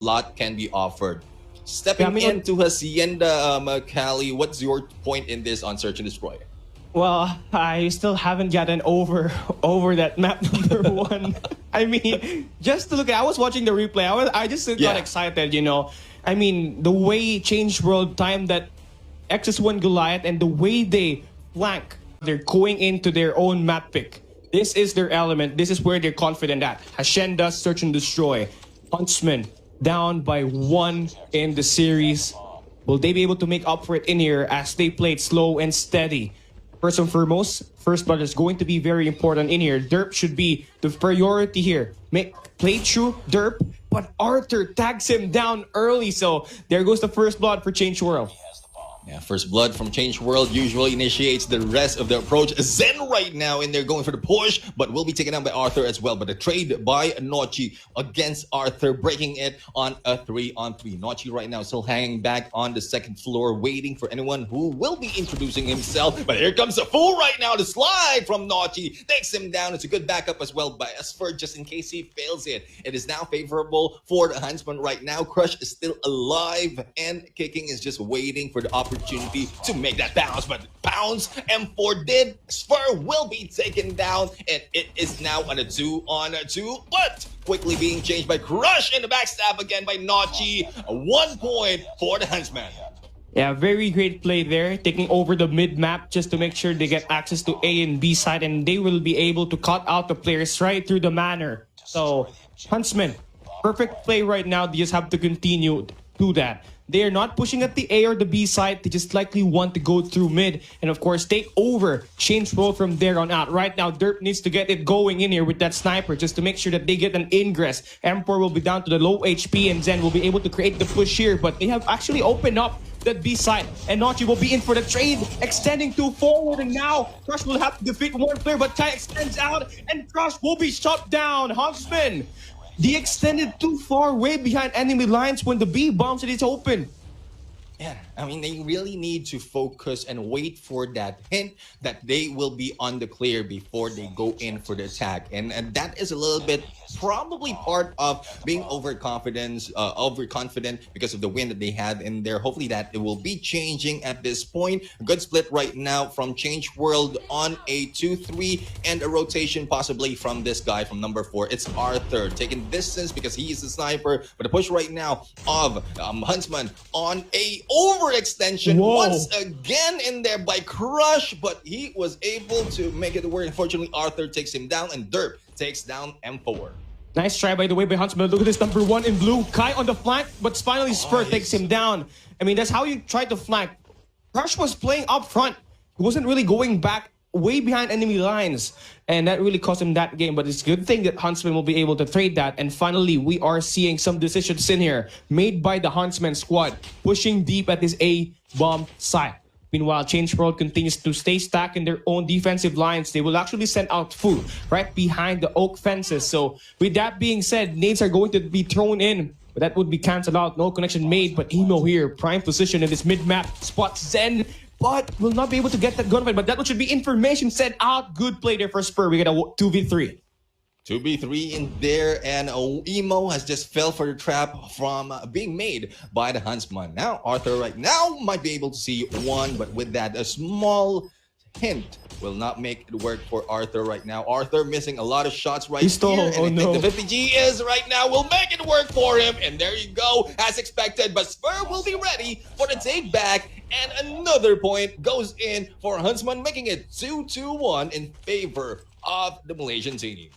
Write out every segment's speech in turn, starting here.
lot can be offered. Stepping into Hacienda, Cali, what's your point in this on Search and Destroy? Well, I still haven't gotten over that map number 1. I mean, just to look at, I was watching the replay. I just got excited, you know. I mean, the way Changeworld timed that XS1 Goliath and the way they flank, they're going into their own map pick. This is their element. This is where they're confident at. Hacienda, Search and Destroy. Huntsmen down by 1 in the series. Will they be able to make up for it in here as they played slow and steady? First and foremost, first blood is going to be very important in here. Derp should be the priority here. Play through Derp, but Arthur tags him down early. So there goes the first blood for Changeworld. Yeah, first blood from Changeworld usually initiates the rest of the approach. Zen right now in there going for the push, but will be taken out by Arthur as well. But a trade by Nochi against Arthur, breaking it on a 3-on-3. Nochi right now still hanging back on the second floor, waiting for anyone who will be introducing himself. But here comes a fool right now. The slide from Nochi takes him down. It's a good backup as well by Esper, just in case he fails it. It is now favorable for the Huntsman right now. Crush is still alive, and Kicking is just waiting for the opportunity to make that bounce, but bounce M4 did. Spur will be taken down, and it is now on a 2-on-2, but quickly being changed by Crush in the backstab again by Nochi. 1 point for the Huntsman. Yeah, very great play there, taking over the mid-map just to make sure they get access to A and B side, and they will be able to cut out the players right through the manor. So, Huntsman, perfect play right now. They just have to continue to do that. They are not pushing at the A or the B side. They just likely want to go through mid and, of course, take over Changeworld from there on out. Right now, Derp needs to get it going in here with that sniper just to make sure that they get an ingress. M4 will be down to the low HP, and Zen will be able to create the push here. But they have actually opened up that B side, and Nochi will be in for the trade, extending to forward, and now Crush will have to defeat one player, but Kai extends out, and Crush will be shot down. Huntsman, they extended too far, way behind enemy lines when the B bombs and it's open. Yeah, I mean, they really need to focus and wait for that hint that they will be on the clear before they go in for the attack. And that is a little bit probably part of being overconfident because of the win that they had in there. Hopefully that it will be changing at this point. A good split right now from Changeworld on a 2-3 and a rotation possibly from this guy from number 4. It's Arthur taking distance because he is a sniper. But the push right now of Huntsman on a overextension once again in there by Crush, but he was able to make it work. Unfortunately, Arthur takes him down, and Derp takes down M4. Nice try, by the way, by Huntsman. Look at this number 1 in blue. Kai on the flank, but finally Spur takes him down. I mean, that's how you try to flank. Crush was playing up front. He wasn't really going back way behind enemy lines, and that really cost him that game. But it's a good thing that Huntsman will be able to trade that, and finally we are seeing some decisions in here made by the Huntsman squad, pushing deep at this A bomb site. Meanwhile, Changeworld continues to stay stacked in their own defensive lines. They will actually send out Fu right behind the oak fences. So with that being said, nades are going to be thrown in, but that would be cancelled out. No connection made, but Emo here, prime position in this mid-map, spots Zen, but will not be able to get that gunfight. But that should be information sent out. Good play there for Spur. We get a 2v3. 2v3 in there, and Emo has just fell for the trap from being made by the Huntsman. Now, Arthur right now might be able to see one, but with that, a small hint will not make it work for Arthur right now. Arthur missing a lot of shots right here, and I think the 50G is right now will make it work for him, and there you go, as expected. But Spur will be ready for the take back, and another point goes in for Huntsman, making it 2-1 in favor of the Malaysian team.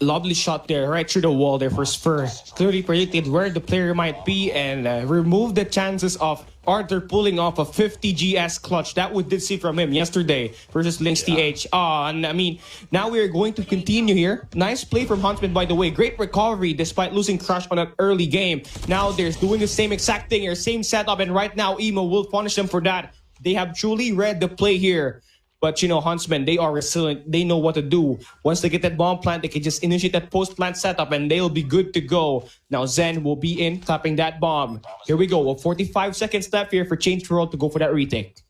Lovely shot there, right through the wall there for Spur. Clearly predicted where the player might be, and removed the chances of Arthur pulling off a 50 GS clutch that we did see from him yesterday versus Lynx TH. And I mean, now we are going to continue here. Nice play from Huntsman, by the way. Great recovery despite losing Crush on an early game. Now they're doing the same exact thing here, same setup, and right now Emo will punish them for that. They have truly read the play here. But, you know, Huntsmen, they are resilient. They know what to do. Once they get that bomb plant, they can just initiate that post-plant setup and they'll be good to go. Now, Zen will be in, tapping that bomb. Here we go. 45 seconds left here for Changeworld to go for that retake.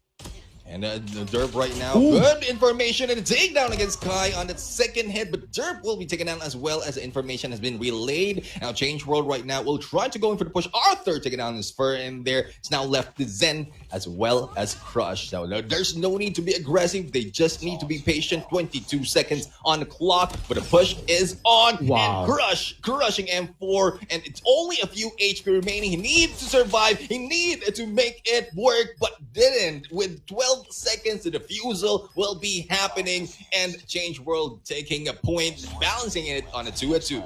And Derp right now, good information and a takedown against Kai on that second hit, but Derp will be taken down as well as the information has been relayed. Now Changeworld right now will try to go in for the push. Arthur taking down his fur, and there it's now left to Zen as well as Crush. So there's no need to be aggressive. They just need to be patient. 22 seconds on the clock, but the push is on. Wow. And crushing M4, and it's only a few HP remaining. He needs to survive. He needed to make it work, but didn't. With 12 seconds, the defusal will be happening, and Changeworld taking a point, balancing it on a 2-2.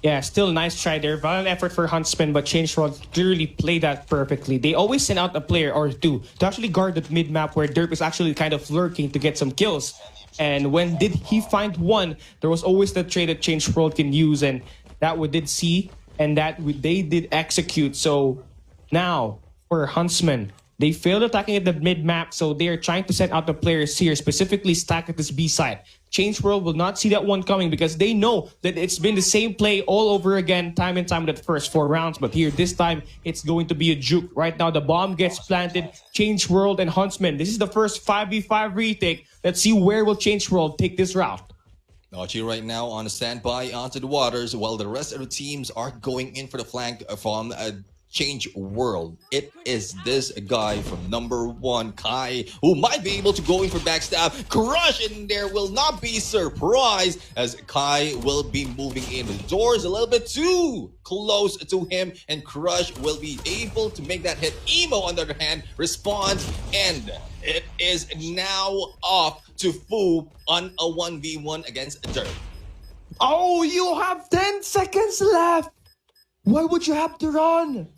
Yeah, still a nice try there. Valiant effort for Huntsmen, but Changeworld clearly played that perfectly. They always send out a player or two to actually guard the mid-map where Derp is actually kind of lurking to get some kills. And when did he find one, there was always the trade that Changeworld can use, and that we did see, and that they did execute. So now, for Huntsmen, they failed attacking at the mid-map, so they are trying to send out the players here, specifically stack at this B side. Changeworld will not see that one coming because they know that it's been the same play all over again, time and time with the first 4 rounds. But here, this time, it's going to be a juke. Right now, the bomb gets planted. Changeworld and Huntsmen. This is the first 5v5 retake. Let's see where will Changeworld take this route. Nochi right now on a standby onto the waters, while the rest of the teams are going in for the flank from Changeworld. It is this guy from number 1, Kai, who might be able to go in for backstab. Crush in there will not be surprised, as Kai will be moving in. The doors a little bit too close to him, and Crush will be able to make that hit. Emo, on the other hand, responds, and it is now off to Fu on a 1v1 against Derp. Oh, you have 10 seconds left. Why would you have to run?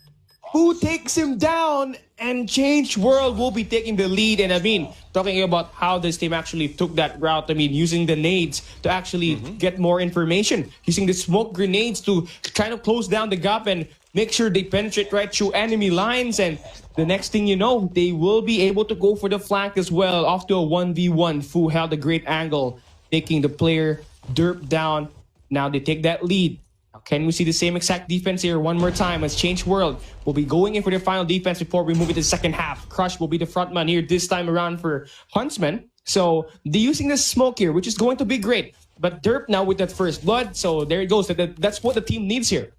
Who takes him down? And Changeworld will be taking the lead. And I mean, talking about how this team actually took that route, I mean, using the nades to actually get more information, using the smoke grenades to kind of close down the gap and make sure they penetrate right through enemy lines. And the next thing you know, they will be able to go for the flank as well. Off to a 1v1. Fu held a great angle, taking the player Derp down. Now they take that lead. Can we see the same exact defense here one more time, as Changeworld will be going in for their final defense before we move into the second half. Crush will be the front man here this time around for Huntsmen. So they're using the smoke here, which is going to be great. But Derp now with that first blood, so there it goes. That's what the team needs here.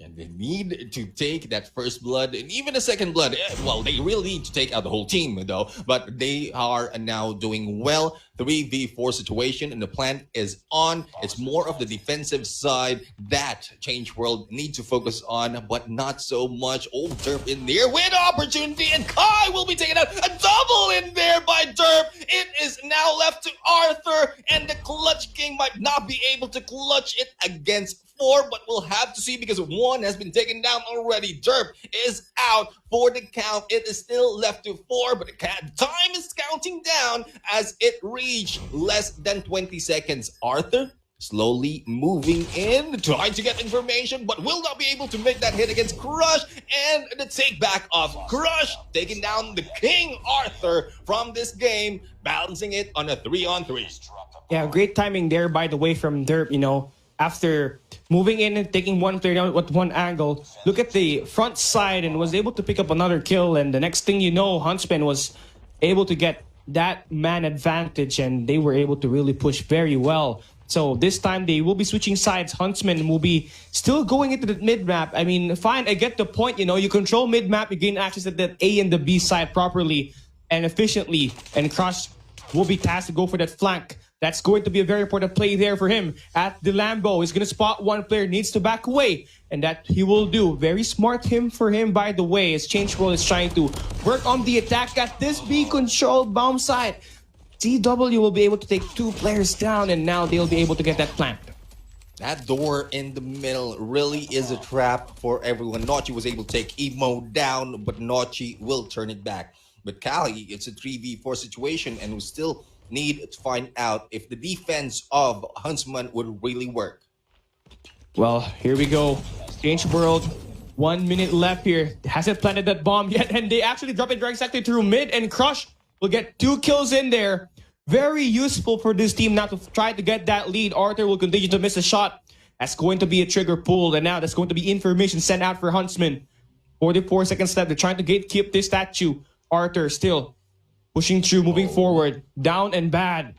And they need to take that first blood and even a second blood. Well, they really need to take out the whole team, though. But they are now doing well. 3v4 situation, and the plan is on. It's more of the defensive side that Changeworld need to focus on, but not so much. Oh, Derp in there with opportunity, and Kai will be taken out. A double in there by Derp. It is now left to Arthur, and the Clutch King might not be able to clutch it against 4, but we'll have to see because 1 has been taken down already. Derp is out for the count. It is still left to 4, but the time is counting down as it reached less than 20 seconds. Arthur slowly moving in, trying to get information, but will not be able to make that hit against Crush, and the take back of Crush, taking down the King Arthur from this game, balancing it on a 3-on-3. Yeah, great timing there, by the way, from Derp, you know. After moving in and taking one player down with one angle, look at the front side and was able to pick up another kill. And the next thing you know, Huntsman was able to get that man advantage, and they were able to really push very well. So this time they will be switching sides. Huntsman will be still going into the mid-map. I mean, fine, I get the point. You know, you control mid-map, you gain access to the A and the B side properly and efficiently. And Crush will be tasked to go for that flank. That's going to be a very important play there for him. At the Lambo, he's going to spot one player, needs to back away. And that he will do. Very smart for him, by the way, as Changeworld is trying to work on the attack at this B-controlled bomb site. CW will be able to take 2 players down, and now they'll be able to get that plant. That door in the middle really is a trap for everyone. Nochi was able to take Emo down, but Nochi will turn it back. But Kali, it's a 3v4 situation, and we still need to find out if the defense of Huntsman would really work. Well, here we go. Changeworld, 1 minute left here. Hasn't planted that bomb yet, and they actually drop it exactly through mid, and Crush will get 2 kills in there. Very useful for this team now to try to get that lead. Arthur will continue to miss a shot. That's going to be a trigger pull, and now that's going to be information sent out for Huntsman. 44 seconds left. They're trying to gatekeep this statue. Arthur still pushing through, moving forward, down and bad.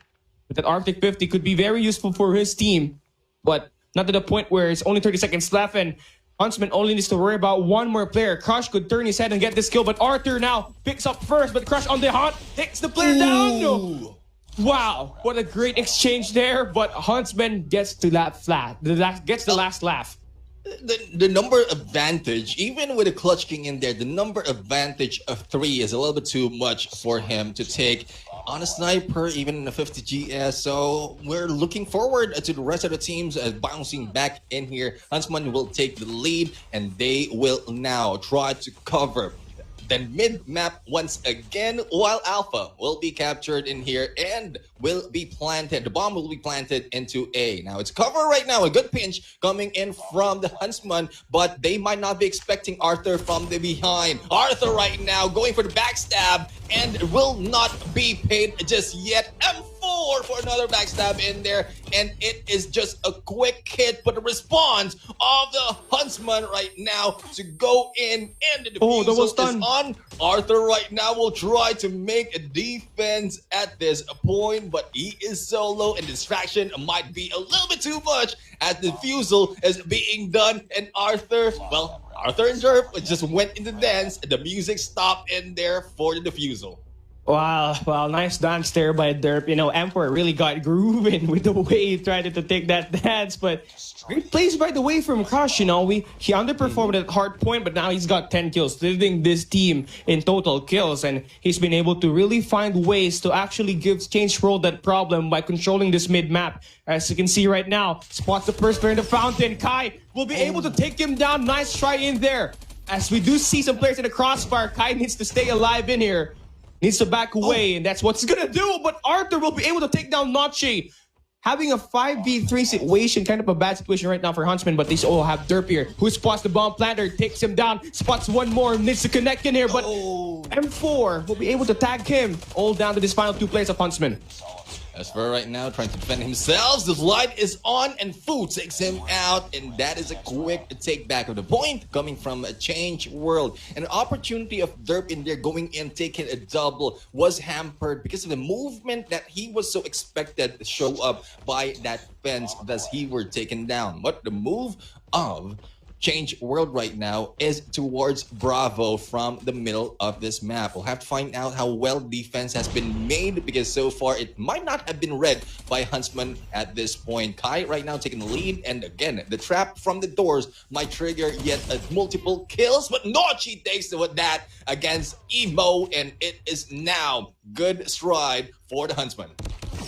But that Arctic 50 could be very useful for his team, but not to the point where it's only 30 seconds left and Huntsman only needs to worry about one more player. Crush could turn his head and get this kill, but Arthur now picks up first, but Crush on the hunt takes the player down. No. Wow, what a great exchange there, but Huntsman gets to that gets the last laugh. The number advantage, even with a Clutch King in there, the number advantage of 3 is a little bit too much for him to take on a sniper, even in a 50 GS. So we're looking forward to the rest of the teams bouncing back in here. Huntsman will take the lead, and they will now try to cover then mid-map once again, while Alpha will be captured in here and will be planted. The bomb will be planted into A. Now, it's cover right now, a good pinch coming in from the Huntsman, but they might not be expecting Arthur from the behind. Arthur right now going for the backstab and will not be paid just yet. M4 for another backstab in there, and it is just a quick hit, but the response of the Huntsman right now to go in, and the defusal is on. Arthur right now will try to make a defense at this point, but he is solo, and distraction might be a little bit too much as the defusal is being done, and Arthur, well, Arthur and Derp just went into dance, and the music stopped in there for the defusal. Wow, nice dance there by Derp. You know, Emperor really got grooving with the way he tried to take that dance, but great plays by the way from Crush. You know, he underperformed at hard point, but now he's got 10 kills, leading this team in total kills, and he's been able to really find ways to actually give Changeworld that problem by controlling this mid map. As you can see right now, spots the first player in the fountain. Kai will be able to take him down. Nice try in there. As we do see some players in the crossfire, Kai needs to stay alive in here. Needs to back away, and that's what he's gonna do. But Arthur will be able to take down Notchi. Having a 5v3 situation, kind of a bad situation right now for Huntsman, but they all have Derp here, who spots the bomb planter, takes him down, spots one more, needs to connect in here, but M4 will be able to tag him, all down to these final 2 players of Huntsman. As for right now, trying to defend himself, the light is on and Fu takes him out, and that is a quick take back of the point coming from a Changeworld. And the opportunity of Derp in there going in, taking a double was hampered because of the movement that he was so expected to show up by that fence as he were taken down. But the move of Changeworld right now is towards Bravo from the middle of this map. We'll have to find out how well defense has been made, because so far it might not have been read by Huntsman at this point. Kai right now taking the lead, and again, the trap from the doors might trigger yet multiple kills, but Notchi takes that against Emo, and it is now good stride for the Huntsman.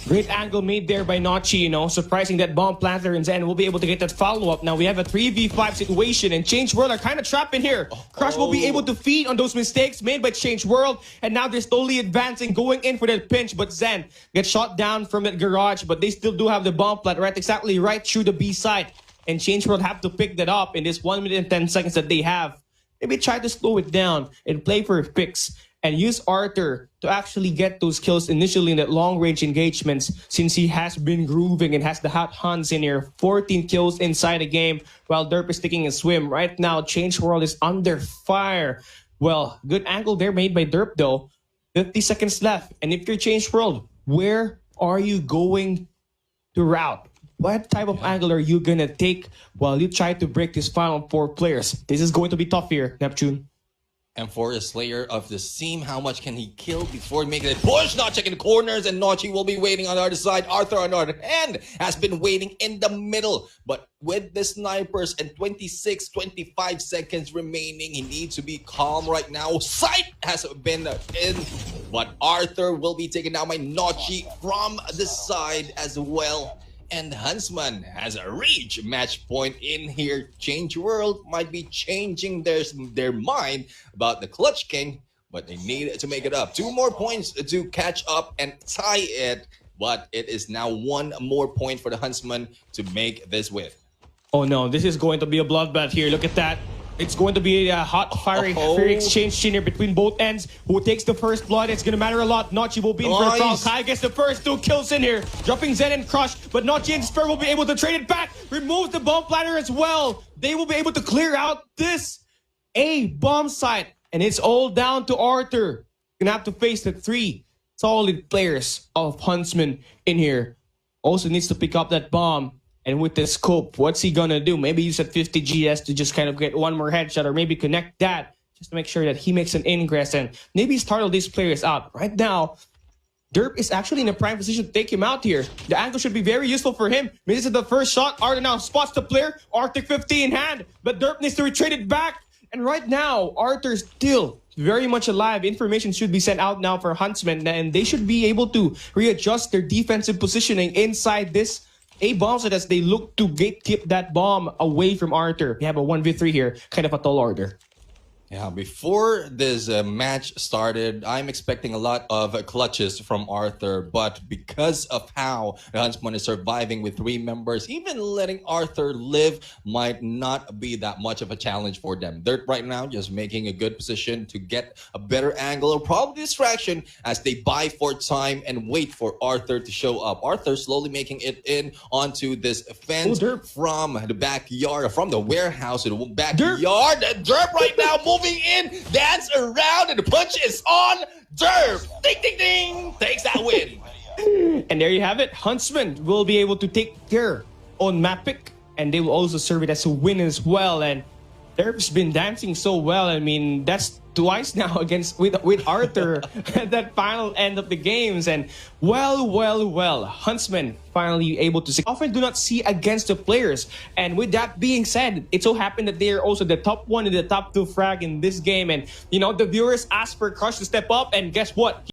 Great angle made there by Notchi, you know, surprising that bomb planter, and Zen will be able to get that follow-up. Now we have a 3v5 situation, and Changeworld are kind of trapped in here. Crush will be able to feed on those mistakes made by Changeworld, and now they're slowly advancing, going in for that pinch, but Zen gets shot down from that garage, but they still do have the bomb plant exactly right through the B side, and Changeworld have to pick that up in this 1 minute and 10 seconds that they have. Maybe try to slow it down and play for a fix, and use Arthur to actually get those kills initially in that long-range engagements, since he has been grooving and has the hot Huns in here. 14 kills inside the game, while Derp is taking a swim. Right now, Changeworld is under fire. Well, good angle there made by Derp though. 50 seconds left, and if you're Changeworld, where are you going to route? What type of angle are you gonna take while you try to break these final 4 players? This is going to be tough here, Neptune. And for a Slayer of the Seam, how much can he kill before making a push? Not checking the corners, and Notchi will be waiting on the other side. Arthur on the other hand has been waiting in the middle. But with the snipers and 25 seconds remaining, he needs to be calm right now. Sight has been in, but Arthur will be taken down by Notchi from the side as well. And Huntsman has a reach match point in here. Changeworld might be changing their mind about the Clutch King, but they need to make it up. 2 more points to catch up and tie it, but it is now 1 more point for the Huntsman to make this win. Oh no, this is going to be a bloodbath here. Look at that. It's going to be a hot, fiery exchange here between both ends. Who takes the first blood? It's going to matter a lot. Notchi will be in for a foul. Kai gets the first 2 kills in here, dropping Zen and Crush, but Notchi and Spur will be able to trade it back. Removes the bomb planter as well. They will be able to clear out this A bomb site, and it's all down to Arthur. Gonna have to face the 3 solid players of Huntsmen in here. Also needs to pick up that bomb. And with the scope, what's he gonna do? Maybe use at 50 GS to just kind of get one more headshot, or maybe connect that just to make sure that he makes an ingress and maybe startle these players out. Right now, Derp is actually in a prime position to take him out here. The angle should be very useful for him. Misses the first shot. Arthur now spots the player. Arctic 50 in hand, but Derp needs to retreat it back. And right now, Arthur's still very much alive. Information should be sent out now for Huntsmen, and they should be able to readjust their defensive positioning inside this A bomb set as they look to gatekeep that bomb away from Arthur. We have a 1v3 here, kind of a tall order. Yeah, before this match started, I'm expecting a lot of clutches from Arthur, but because of how the Huntsman is surviving with 3 members, even letting Arthur live might not be that much of a challenge for them. They're right now just making a good position to get a better angle or probably distraction as they buy for time and wait for Arthur to show up. Arthur slowly making it in onto this fence from the backyard, from the warehouse to the backyard. Derp right now moving in, dance around, and the punch is on. Derp, ding, ding, ding, takes that win. And there you have it. Huntsmen will be able to take their own map pick, and they will also serve it as a win as well. And Derp's been dancing so well. I mean, that's twice now against with Arthur at that final end of the games. And well, Huntsmen finally able to often do not see against the players. And with that being said, it so happened that they are also the top 1 and the top 2 frag in this game. And you know, the viewers asked for Crush to step up, and guess what?